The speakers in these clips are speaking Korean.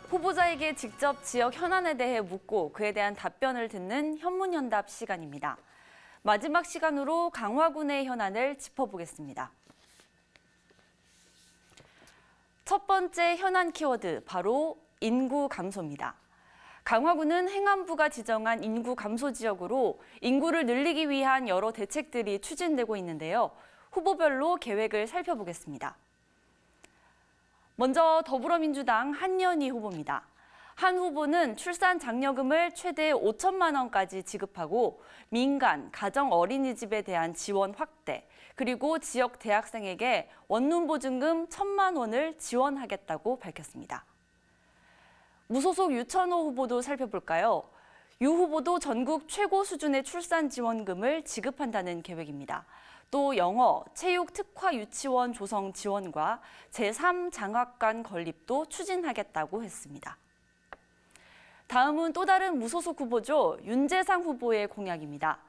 후보자에게 직접 지역 현안에 대해 묻고 그에 대한 답변을 듣는 현문현답 시간입니다. 마지막 시간으로 강화군의 현안을 짚어보겠습니다. 첫 번째 현안 키워드, 바로 인구 감소입니다. 강화군은 행안부가 지정한 인구 감소 지역으로 인구를 늘리기 위한 여러 대책들이 추진되고 있는데요. 후보별로 계획을 살펴보겠습니다. 먼저 더불어민주당 한연희 후보입니다. 한 후보는 출산 장려금을 최대 5천만 원까지 지급하고 민간, 가정 어린이집에 대한 지원 확대, 그리고 지역 대학생에게 원룸 보증금 1,000만 원을 지원하겠다고 밝혔습니다. 무소속 유천호 후보도 살펴볼까요? 유 후보도 전국 최고 수준의 출산 지원금을 지급한다는 계획입니다. 또 영어, 체육 특화 유치원 조성 지원과 제3장학관 건립도 추진하겠다고 했습니다. 다음은 또 다른 무소속 후보죠. 윤재상 후보의 공약입니다.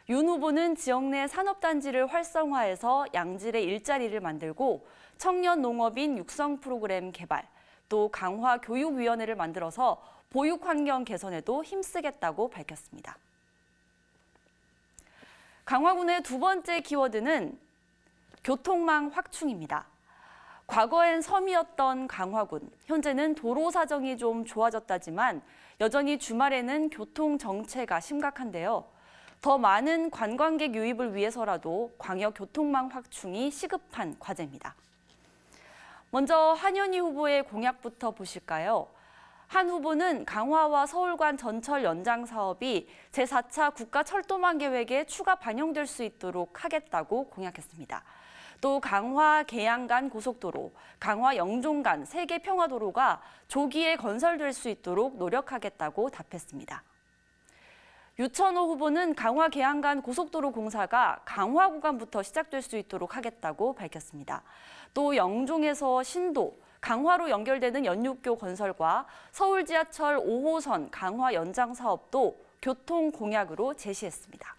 윤 후보는 지역 내 산업단지를 활성화해서 양질의 일자리를 만들고 청년 농업인 육성 프로그램 개발, 또 강화 교육위원회를 만들어서 보육 환경 개선에도 힘쓰겠다고 밝혔습니다. 강화군의 두 번째 키워드는 교통망 확충입니다. 과거엔 섬이었던 강화군, 현재는 도로 사정이 좀 좋아졌다지만 여전히 주말에는 교통 정체가 심각한데요. 더 많은 관광객 유입을 위해서라도 광역 교통망 확충이 시급한 과제입니다. 먼저 한연희 후보의 공약부터 보실까요? 한 후보는 강화와 서울 간 전철 연장 사업이 제4차 국가철도망 계획에 추가 반영될 수 있도록 하겠다고 공약했습니다. 또 강화 계양 간 고속도로, 강화 영종 간 세계 평화도로가 조기에 건설될 수 있도록 노력하겠다고 답했습니다. 유천호 후보는 강화 계양 간 고속도로 공사가 강화 구간부터 시작될 수 있도록 하겠다고 밝혔습니다. 또 영종에서 신도, 강화로 연결되는 연륙교 건설과 서울 지하철 5호선 강화 연장 사업도 교통 공약으로 제시했습니다.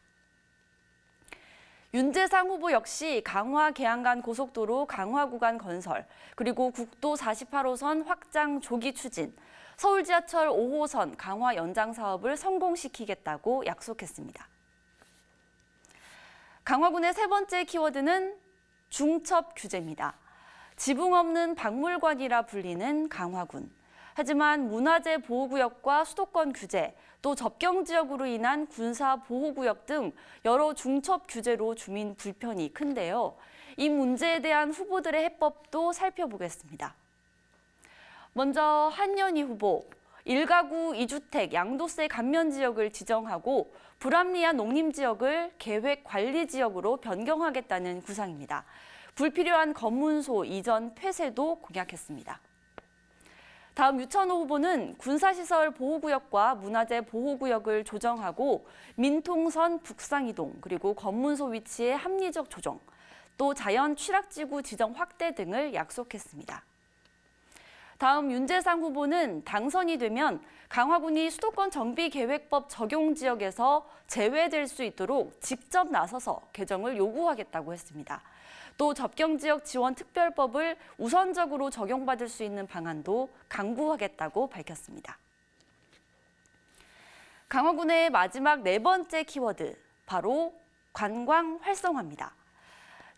윤재상 후보 역시 강화 계양 간 고속도로 강화 구간 건설, 그리고 국도 48호선 확장 조기 추진, 서울 지하철 5호선 강화 연장 사업을 성공시키겠다고 약속했습니다. 강화군의 세 번째 키워드는 중첩 규제입니다. 지붕 없는 박물관이라 불리는 강화군. 하지만 문화재 보호구역과 수도권 규제, 또 접경 지역으로 인한 군사 보호구역 등 여러 중첩 규제로 주민 불편이 큰데요. 이 문제에 대한 후보들의 해법도 살펴보겠습니다. 먼저 한연희 후보, 1가구 2주택 양도세 감면 지역을 지정하고 불합리한 농림지역을 계획관리지역으로 변경하겠다는 구상입니다. 불필요한 검문소 이전 폐쇄도 공약했습니다. 다음 유천호 후보는 군사시설 보호구역과 문화재 보호구역을 조정하고 민통선 북상이동, 그리고 검문소 위치의 합리적 조정, 또 자연 취락지구 지정 확대 등을 약속했습니다. 다음 윤재상 후보는 당선이 되면 강화군이 수도권 정비계획법 적용 지역에서 제외될 수 있도록 직접 나서서 개정을 요구하겠다고 했습니다. 또 접경지역 지원 특별법을 우선적으로 적용받을 수 있는 방안도 강구하겠다고 밝혔습니다. 강화군의 마지막 네 번째 키워드, 바로 관광 활성화입니다.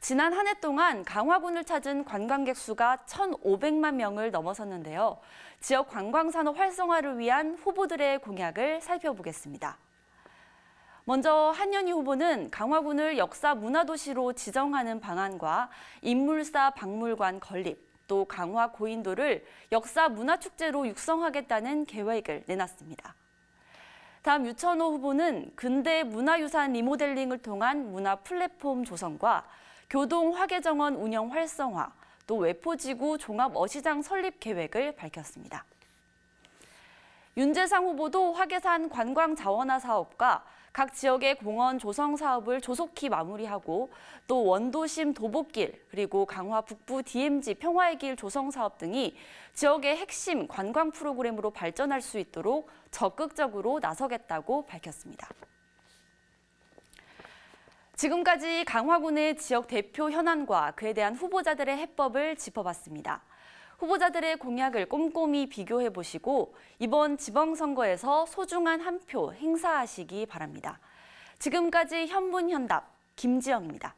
지난 한 해 동안 강화군을 찾은 관광객 수가 1,500만 명을 넘어섰는데요. 지역 관광산업 활성화를 위한 후보들의 공약을 살펴보겠습니다. 먼저 한연희 후보는 강화군을 역사 문화도시로 지정하는 방안과 인물사 박물관 건립, 또 강화 고인돌을 역사 문화축제로 육성하겠다는 계획을 내놨습니다. 다음 유천호 후보는 근대 문화유산 리모델링을 통한 문화 플랫폼 조성과 교동 화계정원 운영 활성화, 또 외포지구 종합 어시장 설립 계획을 밝혔습니다. 윤재상 후보도 화계산 관광 자원화 사업과 각 지역의 공원 조성 사업을 조속히 마무리하고 또 원도심 도보길, 그리고 강화 북부 DMZ 평화의 길 조성 사업 등이 지역의 핵심 관광 프로그램으로 발전할 수 있도록 적극적으로 나서겠다고 밝혔습니다. 지금까지 강화군의 지역 대표 현안과 그에 대한 후보자들의 해법을 짚어봤습니다. 후보자들의 공약을 꼼꼼히 비교해 보시고 이번 지방선거에서 소중한 한 표 행사하시기 바랍니다. 지금까지 현문현답 김지영입니다.